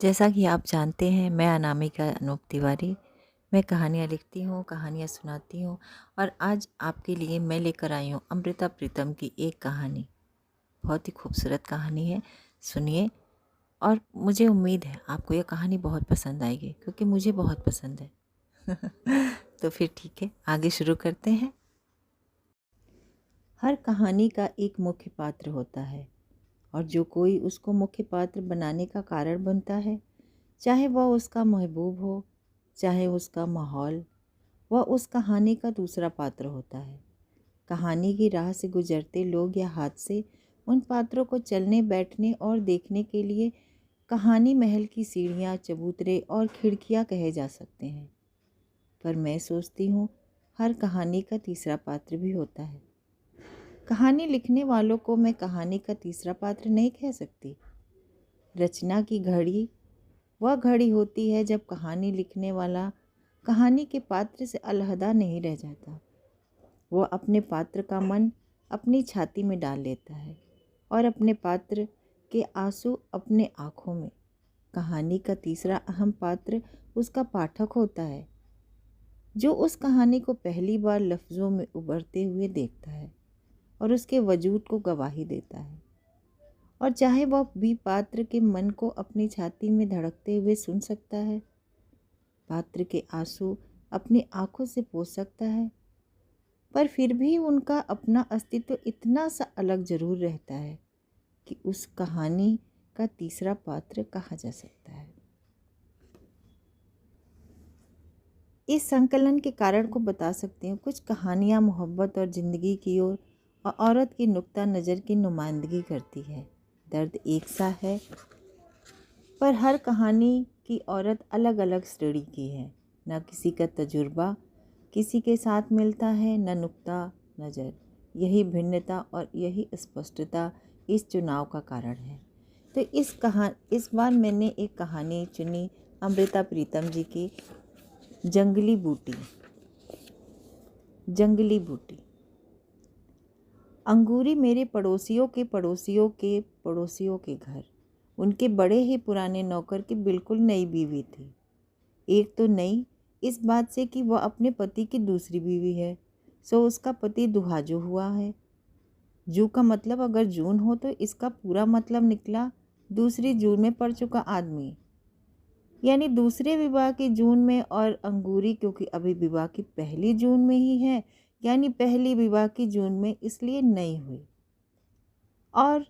जैसा कि आप जानते हैं, मैं अनामिका अनूप तिवारी। मैं कहानियाँ लिखती हूँ, कहानियाँ सुनाती हूँ और आज आपके लिए मैं लेकर आई हूँ अमृता प्रीतम की एक कहानी। बहुत ही खूबसूरत कहानी है, सुनिए। और मुझे उम्मीद है आपको यह कहानी बहुत पसंद आएगी क्योंकि मुझे बहुत पसंद है। तो फिर ठीक है, आगे शुरू करते हैं। हर कहानी का एक मुख्य पात्र होता है और जो कोई उसको मुख्य पात्र बनाने का कारण बनता है, चाहे वह उसका महबूब हो, चाहे उसका माहौल, वह उस कहानी का दूसरा पात्र होता है। कहानी की राह से गुजरते लोग या हादसे उन पात्रों को चलने, बैठने और देखने के लिए कहानी महल की सीढ़ियाँ, चबूतरे और खिड़कियाँ कहे जा सकते हैं। पर मैं सोचती हूँ, हर कहानी का तीसरा पात्र भी होता है। कहानी लिखने वालों को मैं कहानी का तीसरा पात्र नहीं कह सकती। रचना की घड़ी वह घड़ी होती है जब कहानी लिखने वाला कहानी के पात्र से अलहदा नहीं रह जाता। वो अपने पात्र का मन अपनी छाती में डाल लेता है और अपने पात्र के आंसू अपने आँखों में। कहानी का तीसरा अहम पात्र उसका पाठक होता है, जो उस कहानी को पहली बार लफ्ज़ों में उभरते हुए देखता है और उसके वजूद को गवाही देता है। और चाहे वह भी पात्र के मन को अपनी छाती में धड़कते हुए सुन सकता है, पात्र के आंसू अपनी आंखों से पोंछ सकता है, पर फिर भी उनका अपना अस्तित्व इतना सा अलग जरूर रहता है कि उस कहानी का तीसरा पात्र कहा जा सकता है। इस संकलन के कारण को बता सकती हूँ। कुछ कहानियाँ मोहब्बत और ज़िंदगी की ओर और औरत की नुक्ता नज़र की नुमाइंदगी करती है। दर्द एक सा है, पर हर कहानी की औरत अलग अलग श्रेणी की है। न किसी का तजुर्बा किसी के साथ मिलता है, न नुक्ता नज़र। यही भिन्नता और यही स्पष्टता इस चुनाव का कारण है। तो इस बार मैंने एक कहानी चुनी अमृता प्रीतम जी की, जंगली बूटी। जंगली बूटी। अंगूरी मेरे पड़ोसियों के पड़ोसियों के पड़ोसियों के घर उनके बड़े ही पुराने नौकर की बिल्कुल नई बीवी थी। एक तो नई इस बात से कि वह अपने पति की दूसरी बीवी है, सो उसका पति दुहाजू हुआ है। जू का मतलब अगर जून हो तो इसका पूरा मतलब निकला दूसरी जून में पड़ चुका आदमी, यानी दूसरे विवाह की जून में। और अंगूरी क्योंकि अभी विवाह की पहली जून में ही है, यानी पहली विवाह की जून में, इसलिए नई हुई। और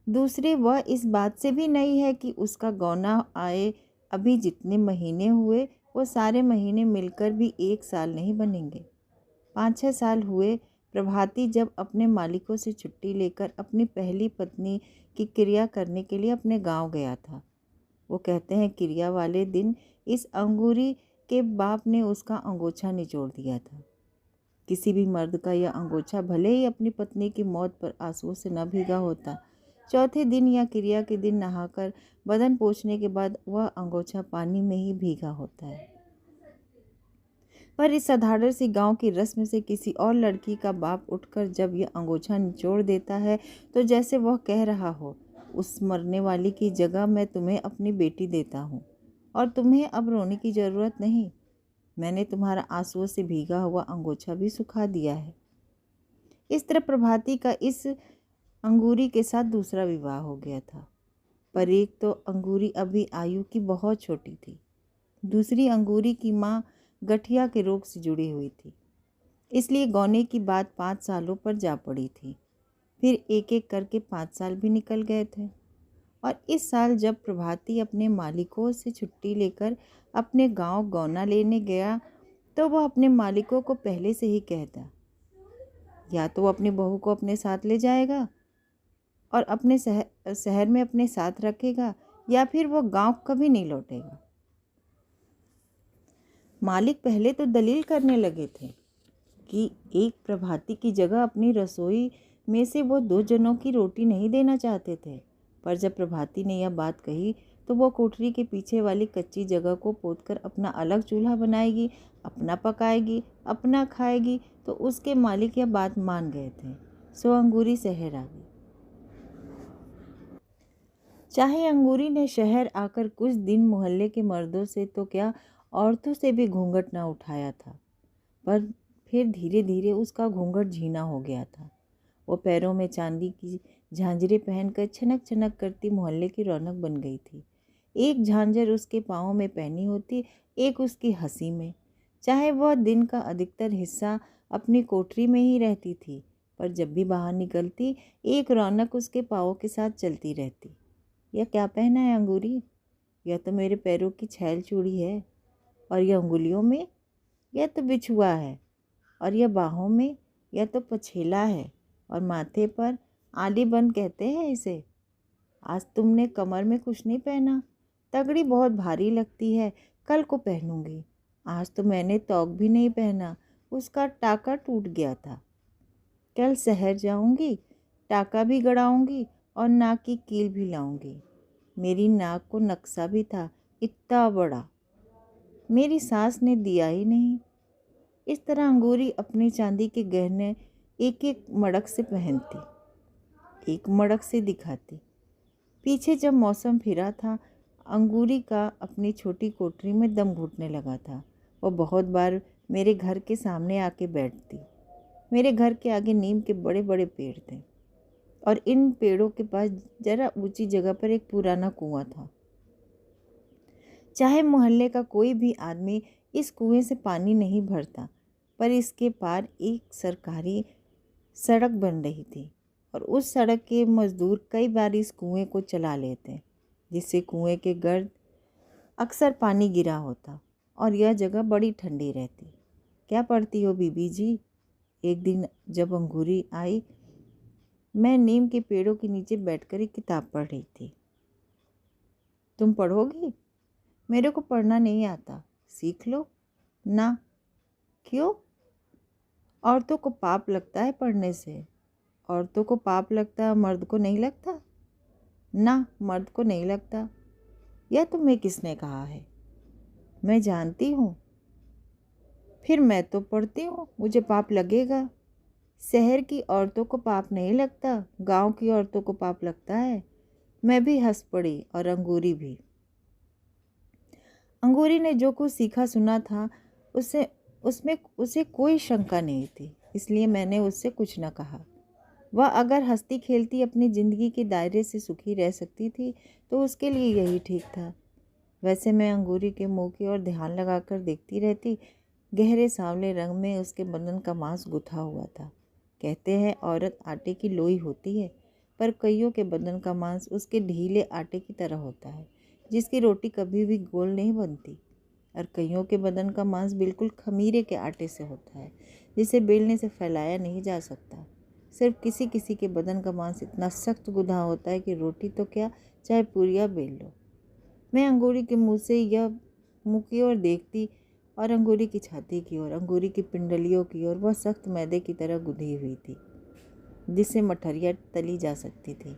दूसरे वह इस बात से भी नहीं है कि उसका गौना आए अभी जितने महीने हुए वो सारे महीने मिलकर भी एक साल नहीं बनेंगे। 5-6 साल हुए। प्रभाती जब अपने मालिकों से छुट्टी लेकर अपनी पहली पत्नी की क्रिया करने के लिए अपने गांव गया था। वो कहते हैं क्रिया वाले दिन इस अंगूरी के बाप ने उसका अंगोछा निचोड़ दिया था। किसी भी मर्द का यह अंगोछा भले ही अपनी पत्नी की मौत पर आंसुओं से न भीगा होता, चौथे दिन या क्रिया के दिन नहाकर बदन पोंछने के बाद वह अंगोछा पानी में ही भीगा होता है। पर इस साधारण सी गांव की रस्म से किसी और लड़की का बाप उठकर जब यह अंगोछा निचोड़ देता है तो जैसे वह कह रहा हो, उस मरने वाली की जगह मैं तुम्हें अपनी बेटी देता हूँ और तुम्हें अब रोने की ज़रूरत नहीं। मैंने तुम्हारा आंसुओं से भीगा हुआ अंगोछा भी सुखा दिया है। इस तरह प्रभाती का इस अंगूरी के साथ दूसरा विवाह हो गया था। पर एक तो अंगूरी अभी आयु की बहुत छोटी थी, दूसरी अंगूरी की माँ गठिया के रोग से जुड़ी हुई थी, इसलिए गौने की बात 5 सालों पर जा पड़ी थी। फिर एक एक करके 5 साल भी निकल गए थे। और इस साल जब प्रभाती अपने मालिकों से छुट्टी लेकर अपने गांव गौना लेने गया तो वह अपने मालिकों को पहले से ही कहता, या तो वो अपनी बहू को अपने साथ ले जाएगा और अपने शहर में अपने साथ रखेगा, या फिर वो गांव कभी नहीं लौटेगा। मालिक पहले तो दलील करने लगे थे कि एक प्रभाती की जगह अपनी रसोई में से वो 2 जनों की रोटी नहीं देना चाहते थे। पर जब प्रभाती ने यह बात कही तो वो कोठरी के पीछे वाली कच्ची जगह को पोतकर अपना अलग चूल्हा बनाएगी, अपना पकाएगी, अपना खाएगी, तो उसके मालिक यह बात मान गए थे। सो अंगूरी शहर आ गई। चाहे अंगूरी ने शहर आकर कुछ दिन मोहल्ले के मर्दों से तो क्या, औरतों से भी घूंघट ना उठाया था, पर फिर धीरे धीरे उसका घूंघट झीना हो गया था। वो पैरों में चांदी की झांझरें पहनकर छनक छनक करती मोहल्ले की रौनक बन गई थी। एक झांझर उसके पाँव में पहनी होती, एक उसकी हंसी में। चाहे वह दिन का अधिकतर हिस्सा अपनी कोठरी में ही रहती थी, पर जब भी बाहर निकलती एक रौनक उसके पाँवों के साथ चलती रहती। यह क्या पहना है अंगूरी? यह तो मेरे पैरों की छैल चूड़ी है। और यह उंगलियों में? यह तो बिछुआ है। और यह बाहों में? यह तो पछेला है। और माथे पर? आली बंद कहते हैं इसे। आज तुमने कमर में कुछ नहीं पहना। तगड़ी बहुत भारी लगती है, कल को पहनूंगी। आज तो मैंने तौक भी नहीं पहना, उसका टाका टूट गया था। कल शहर जाऊंगी, टाका भी गड़ाऊंगी और नाक की कील भी लाऊंगी। मेरी नाक को नक्शा भी था, इतना बड़ा। मेरी सास ने दिया ही नहीं। इस तरह अंगूरी अपने चांदी के गहने एक एक मड़क से पहनती, एक मड़क से दिखाती। पीछे जब मौसम फिरा था, अंगूरी का अपनी छोटी कोठरी में दम घुटने लगा था। वो बहुत बार मेरे घर के सामने आके बैठती। मेरे घर के आगे नीम के बड़े बड़े पेड़ थे और इन पेड़ों के पास जरा ऊंची जगह पर एक पुराना कुआं था। चाहे मोहल्ले का कोई भी आदमी इस कुएं से पानी नहीं भरता, पर इसके पार एक सरकारी सड़क बन रही थी और उस सड़क के मजदूर कई बार इस कुएं को चला लेते, जिससे कुएं के गर्द अक्सर पानी गिरा होता और यह जगह बड़ी ठंडी रहती। क्या पढ़ती हो बीबी जी? एक दिन जब अंगूरी आई, मैं नीम के पेड़ों के नीचे बैठकर एक किताब पढ़ रही थी। तुम पढ़ोगी? मेरे को पढ़ना नहीं आता। सीख लो ना। क्यों? औरतों को पाप लगता है पढ़ने से। औरतों को पाप लगता है, मर्द को नहीं लगता? ना, मर्द को नहीं लगता। यह तुम्हें किसने कहा है? मैं जानती हूँ। फिर मैं तो पढ़ती हूँ, मुझे पाप लगेगा। शहर की औरतों को पाप नहीं लगता, गांव की औरतों को पाप लगता है। मैं भी हंस पड़ी और अंगूरी भी। अंगूरी ने जो कुछ सीखा सुना था उसमें उसे कोई शंका नहीं थी, इसलिए मैंने उससे कुछ न कहा। वह अगर हंसती खेलती अपनी ज़िंदगी के दायरे से सुखी रह सकती थी तो उसके लिए यही ठीक था। वैसे मैं अंगूरी के मुंह की ओर ध्यान लगाकर देखती रहती। गहरे सांवले रंग में उसके बदन का मांस गुथा हुआ था। कहते हैं औरत आटे की लोई होती है, पर कईयों के बदन का मांस उसके ढीले आटे की तरह होता है, जिसकी रोटी कभी भी गोल नहीं बनती। और कईयों के बदन का मांस बिल्कुल खमीरे के आटे से होता है, जिसे बेलने से फैलाया नहीं जा सकता। सिर्फ किसी किसी के बदन का मांस इतना सख्त गुधा होता है कि रोटी तो क्या, चाहे पूरियाँ बेल लो। मैं अंगूरी के मुँह की ओर देखती और अंगूरी की छाती की ओर, अंगूरी की पिंडलियों की ओर। वह सख्त मैदे की तरह गुधी हुई थी, जिससे मठरियाँ तली जा सकती थी।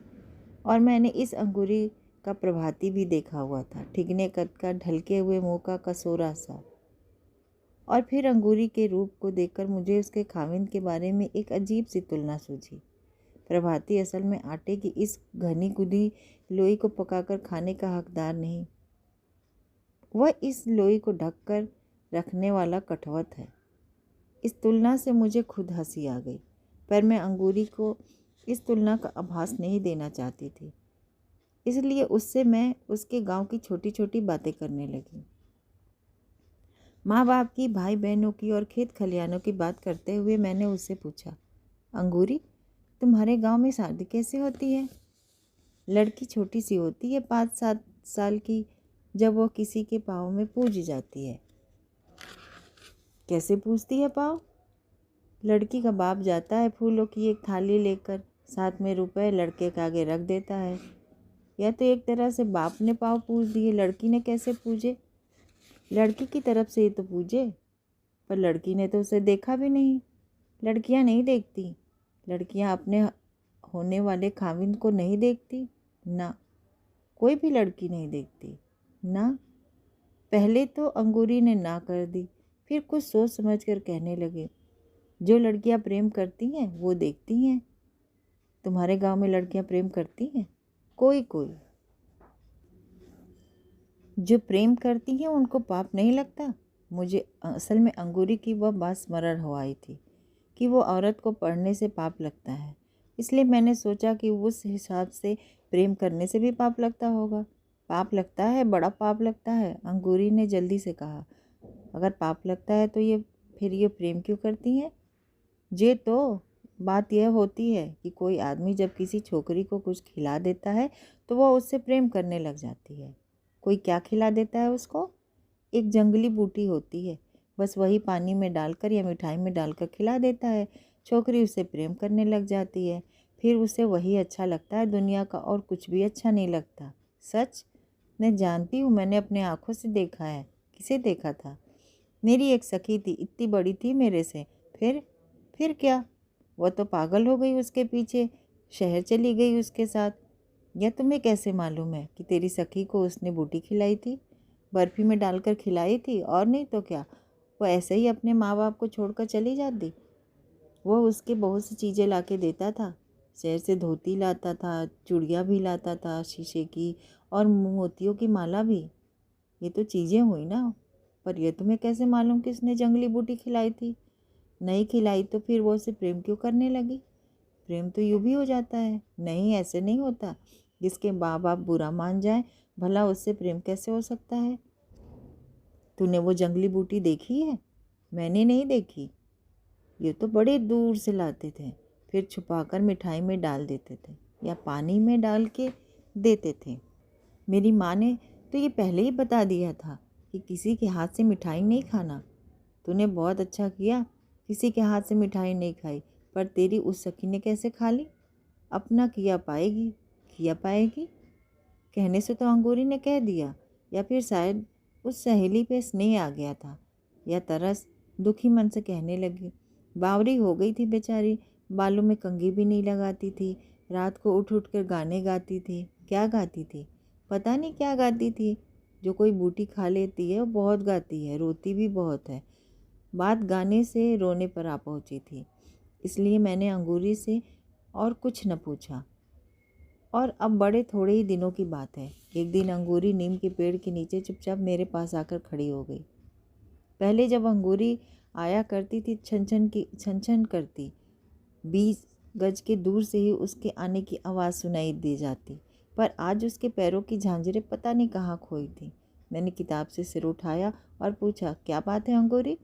और मैंने इस अंगूरी का प्रभाती भी देखा हुआ था, ठिगने कद का, ढलके हुए मुंह का, कसोरा सा। और फिर अंगूरी के रूप को देखकर मुझे उसके खाविंद के बारे में एक अजीब सी तुलना सूझी। प्रभाती असल में आटे की इस घनी गुदी लोई को पकाकर खाने का हकदार नहीं, वह इस लोई को ढककर रखने वाला कठवत है। इस तुलना से मुझे खुद हंसी आ गई, पर मैं अंगूरी को इस तुलना का आभास नहीं देना चाहती थी, इसलिए उससे मैं उसके गांव की छोटी छोटी बातें करने लगी। माँ बाप की, भाई बहनों की और खेत खलिहानों की बात करते हुए मैंने उससे पूछा, अंगूरी, तुम्हारे गांव में शादी कैसे होती है? लड़की छोटी सी होती है, 5-7 साल की, जब वो किसी के पाँव में पूजी जाती है। कैसे पूजती है पाँव? लड़की का बाप जाता है फूलों की एक थाली लेकर, साथ में रुपए लड़के के आगे रख देता है। यह तो एक तरह से बाप ने पाँव पूज दिए, लड़की ने कैसे पूजे? लड़की की तरफ से ही तो पूजे, पर लड़की ने तो उसे देखा भी नहीं। लड़कियां नहीं देखती, लड़कियां अपने होने वाले खाविंद को नहीं देखती ना, कोई भी लड़की नहीं देखती ना। पहले तो अंगूरी ने ना कर दी, फिर कुछ सोच समझ कर कहने लगे, जो लड़कियां प्रेम करती हैं वो देखती हैं। तुम्हारे गांव में लड़कियां प्रेम करती हैं? कोई कोई। जो प्रेम करती हैं उनको पाप नहीं लगता। मुझे असल में अंगूरी की वह बात स्मरण हो आई थी कि वो औरत को पढ़ने से पाप लगता है। इसलिए मैंने सोचा कि उस हिसाब से प्रेम करने से भी पाप लगता होगा। पाप लगता है, बड़ा पाप लगता है, अंगूरी ने जल्दी से कहा। अगर पाप लगता है तो फिर ये प्रेम क्यों करती हैं? जे तो बात यह होती है कि कोई आदमी जब किसी छोकरी को कुछ खिला देता है तो वह उससे प्रेम करने लग जाती है। कोई क्या खिला देता है उसको? एक जंगली बूटी होती है, बस वही पानी में डालकर या मिठाई में डालकर खिला देता है। छोकरी उससे प्रेम करने लग जाती है। फिर उसे वही अच्छा लगता है, दुनिया का और कुछ भी अच्छा नहीं लगता। सच? मैं जानती हूँ, मैंने अपने आँखों से देखा है। किसे देखा था? मेरी एक सखी थी, इतनी बड़ी थी मेरे से। फिर क्या? वह तो पागल हो गई उसके पीछे, शहर चली गई उसके साथ। यह तुम्हें कैसे मालूम है कि तेरी सखी को उसने बूटी खिलाई थी? बर्फ़ी में डालकर खिलाई थी, और नहीं तो क्या। वो ऐसे ही अपने माँ बाप को छोड़कर चली जाती। वो उसके बहुत सी चीज़ें ला के देता था। शहर से धोती लाता था, चूड़ियाँ भी लाता था शीशे की, और मोतियों की माला भी। ये तो चीज़ें हुई ना। पर यह तुम्हें कैसे मालूम कि उसने जंगली बूटी खिलाई थी? नहीं खिलाई तो फिर वो उसे प्रेम क्यों करने लगी? प्रेम तो यूँ भी हो जाता है। नहीं, ऐसे नहीं होता। जिसके माँ बाप बुरा मान जाए, भला उससे प्रेम कैसे हो सकता है? तूने वो जंगली बूटी देखी है? मैंने नहीं देखी। ये तो बड़े दूर से लाते थे, फिर छुपाकर मिठाई में डाल देते थे या पानी में डाल के देते थे। मेरी माँ ने तो ये पहले ही बता दिया था कि किसी के हाथ से मिठाई नहीं खाना। तूने बहुत अच्छा किया, किसी के हाथ से मिठाई नहीं खाई। पर तेरी उस सखी ने कैसे खा ली? अपना किया पाएगी। किया पाएगी कहने से तो अंगूरी ने कह दिया, या फिर शायद उस सहेली पे स्नेह आ गया था, या तरस। दुखी मन से कहने लगी। बावरी हो गई थी बेचारी, बालों में कंघी भी नहीं लगाती थी। रात को उठ उठ कर गाने गाती थी। क्या गाती थी? पता नहीं क्या गाती थी। जो कोई बूटी खा लेती है वो बहुत गाती है, रोती भी बहुत है। बात गाने से रोने पर आ पहुंची थी। इसलिए मैंने अंगूरी से और कुछ न पूछा। और अब बड़े थोड़े ही दिनों की बात है। एक दिन अंगूरी नीम के पेड़ के नीचे चुपचाप मेरे पास आकर खड़ी हो गई। पहले जब अंगूरी आया करती थी, छन छन करती, 20 गज के दूर से ही उसके आने की आवाज़ सुनाई दे जाती। पर आज उसके पैरों की झांझरें पता नहीं कहाँ खोई थी। मैंने किताब से सिर उठाया और पूछा, क्या बात है अंगूरी?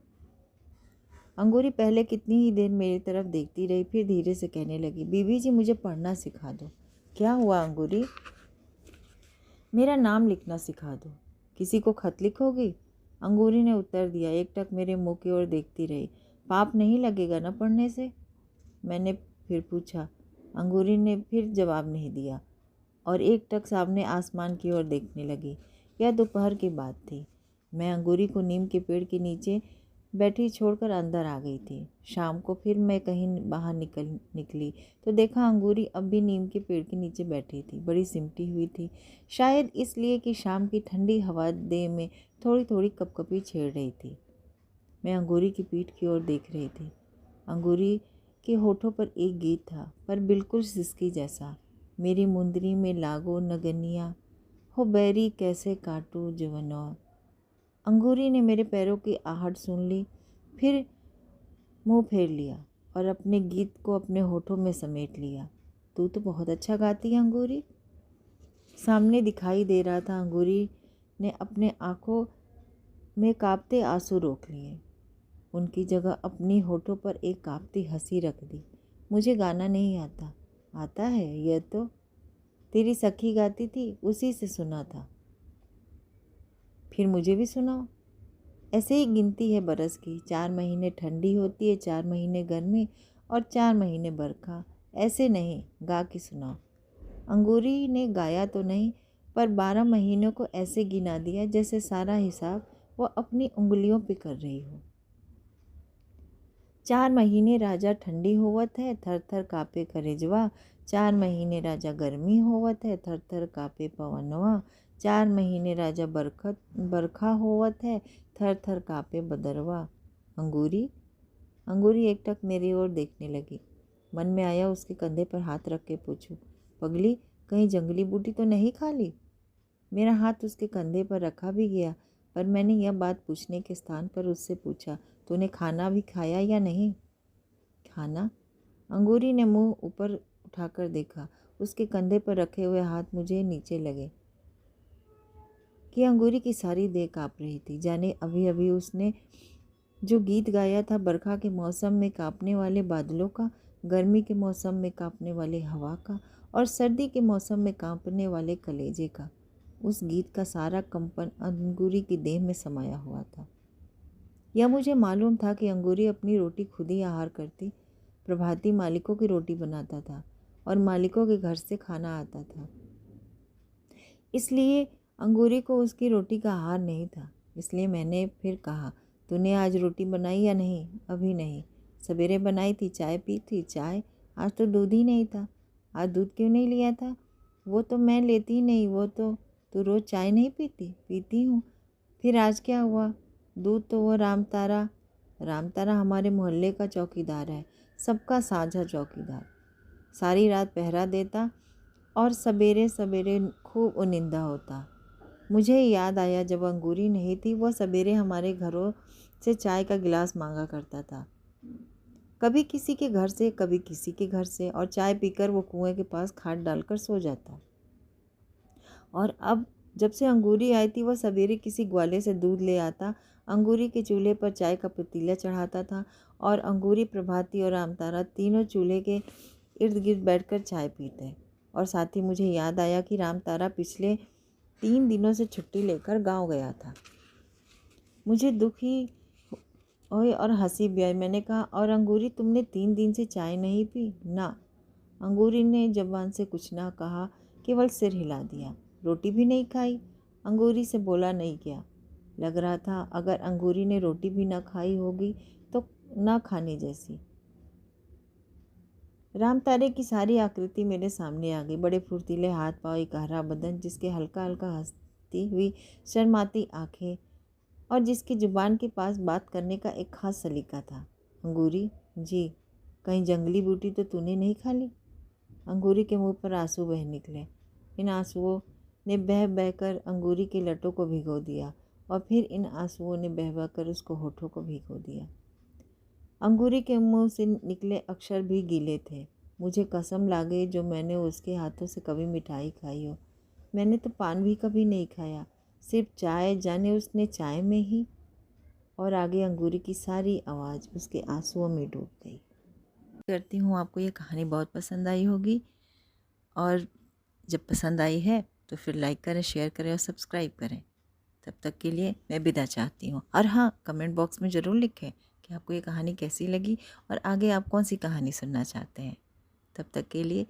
अंगूरी पहले कितनी ही देर मेरी तरफ देखती रही, फिर धीरे से कहने लगी, बीबी जी मुझे पढ़ना सिखा दो। क्या हुआ अंगूरी? मेरा नाम लिखना सिखा दो। किसी को खत लिखोगी? अंगूरी ने उत्तर दिया। एकटक मेरे मुंह की ओर देखती रही। पाप नहीं लगेगा ना पढ़ने से? मैंने फिर पूछा। अंगूरी ने फिर जवाब नहीं दिया और एकटक सामने आसमान की ओर देखने लगी। यह दोपहर की बात थी। मैं अंगूरी को नीम के पेड़ के नीचे बैठी छोड़कर अंदर आ गई थी। शाम को फिर मैं कहीं बाहर निकली तो देखा अंगूरी अब भी नीम के पेड़ के नीचे बैठी थी। बड़ी सिमटी हुई थी, शायद इसलिए कि शाम की ठंडी हवा देह में थोड़ी थोड़ी कपकपी छेड़ रही थी। मैं अंगूरी की पीठ की ओर देख रही थी। अंगूरी के होठों पर एक गीत था, पर बिल्कुल सिसकी जैसा। मेरी मुंदरी में लागो नगनिया, हो बैरी कैसे काटू जवनौ। अंगूरी ने मेरे पैरों की आहट सुन ली, फिर मुंह फेर लिया और अपने गीत को अपने होठों में समेट लिया। तू तो बहुत अच्छा गाती है अंगूरी। सामने दिखाई दे रहा था। अंगूरी ने अपने आंखों में कांपते आंसू रोक लिए। उनकी जगह अपनी होठों पर एक कांपती हंसी रख दी। मुझे गाना नहीं आता। आता है, यह तो तेरी सखी गाती थी, उसी से सुना था। फिर मुझे भी सुनाओ। ऐसे ही गिनती है बरस की। 4 महीने ठंडी होती है, 4 महीने गर्मी और 4 महीने बरखा। ऐसे नहीं, गा के सुनाओ। अंगूरी ने गाया तो नहीं, पर 12 महीनों को ऐसे गिना दिया जैसे सारा हिसाब वो अपनी उंगलियों पे कर रही हो। 4 महीने राजा ठंडी होवत है, थर थर कापे करेजवा। 4 महीने राजा गर्मी होवत है, थर थर कापे पवनवा। 4 महीने राजा बरखा होवत है, थर थर कापे बदरवा। अंगूरी अंगूरी एकटक मेरी ओर देखने लगी। मन में आया उसके कंधे पर हाथ रख के पूछूं, पगली कहीं जंगली बूटी तो नहीं खा ली? मेरा हाथ उसके कंधे पर रखा भी गया, पर मैंने यह बात पूछने के स्थान पर उससे पूछा, तूने खाना भी खाया या नहीं? खाना? अंगूरी ने मुंह ऊपर उठाकर देखा। उसके कंधे पर रखे हुए हाथ मुझे नीचे लगे कि अंगूरी की सारी देह काँप रही थी, जाने अभी अभी उसने जो गीत गाया था, बरखा के मौसम में कांपने वाले बादलों का, गर्मी के मौसम में कांपने वाले हवा का और सर्दी के मौसम में कांपने वाले कलेजे का, उस गीत का सारा कंपन अंगूरी की देह में समाया हुआ था। यह मुझे मालूम था कि अंगूरी अपनी रोटी खुद ही आहार करती। प्रभाती मालिकों की रोटी बनाता था और मालिकों के घर से खाना आता था, इसलिए अंगूरी को उसकी रोटी का आहार नहीं था। इसलिए मैंने फिर कहा, तूने आज रोटी बनाई या नहीं? अभी नहीं। सवेरे बनाई थी, चाय पी थी। चाय? आज तो दूध ही नहीं था। आज दूध क्यों नहीं लिया था? वो तो मैं लेती ही नहीं। वो तो तू रोज़ चाय नहीं पीती? पीती हूँ। फिर आज क्या हुआ? दूध तो वो राम तारा हमारे मोहल्ले का चौकीदार है, सबका साझा चौकीदार। सारी रात पहरा देता और सवेरे सवेरे खूब उनिंदा होता। मुझे याद आया, जब अंगूरी नहीं थी, वह सवेरे हमारे घरों से चाय का गिलास मांगा करता था, कभी किसी के घर से, कभी किसी के घर से, और चाय पीकर वो कुएं के पास खाट डालकर सो जाता। और अब जब से अंगूरी आई थी, वह सवेरे किसी ग्वाले से दूध ले आता, अंगूरी के चूल्हे पर चाय का पतीला चढ़ाता था और अंगूरी, प्रभाती और रामतारा तीनों चूल्हे के इर्द गिर्द बैठकर चाय पीते। और साथ ही मुझे याद आया कि रामतारा पिछले 3 दिनों से छुट्टी लेकर गांव गया था। मुझे दुखी हुई और हंसी भी आई। मैंने कहा, और अंगूरी, तुमने 3 दिन से चाय नहीं पी? ना। अंगूरी ने जबान से कुछ ना कहा, केवल सिर हिला दिया। रोटी भी नहीं खाई? अंगूरी से बोला नहीं गया। लग रहा था अगर अंगूरी ने रोटी भी ना खाई होगी तो ना खाने जैसी। रामतारे की सारी आकृति मेरे सामने आ गई। बड़े फुर्तीले हाथ पाँव, एक हरा बदन, जिसके हल्का हल्का हंसती हुई शर्माती आंखें और जिसकी जुबान के पास बात करने का एक खास सलीका था। अंगूरी जी, कहीं जंगली बूटी तो तूने नहीं खा ली? अंगूरी के मुंह पर आंसू बह निकले। इन आंसुओं ने बह बहकर अंगूरी के लटों को भिगो दिया और फिर इन आंसुओं ने बह बहकर उसको होठों को भिगो दिया। अंगूरी के मुंह से निकले अक्षर भी गीले थे। मुझे कसम ला गई, जो मैंने उसके हाथों से कभी मिठाई खाई हो। मैंने तो पान भी कभी नहीं खाया, सिर्फ चाय, जाने उसने चाय में ही। और आगे अंगूरी की सारी आवाज़ उसके आंसुओं में डूब गई। करती हूँ आपको ये कहानी बहुत पसंद आई होगी, और जब पसंद आई है तो फिर लाइक करें, शेयर करें और सब्सक्राइब करें। तब तक के लिए मैं विदा चाहती हूँ। और हाँ, कमेंट बॉक्स में ज़रूर लिखें कि आपको ये कहानी कैसी लगी और आगे आप कौन सी कहानी सुनना चाहते हैं। तब तक के लिए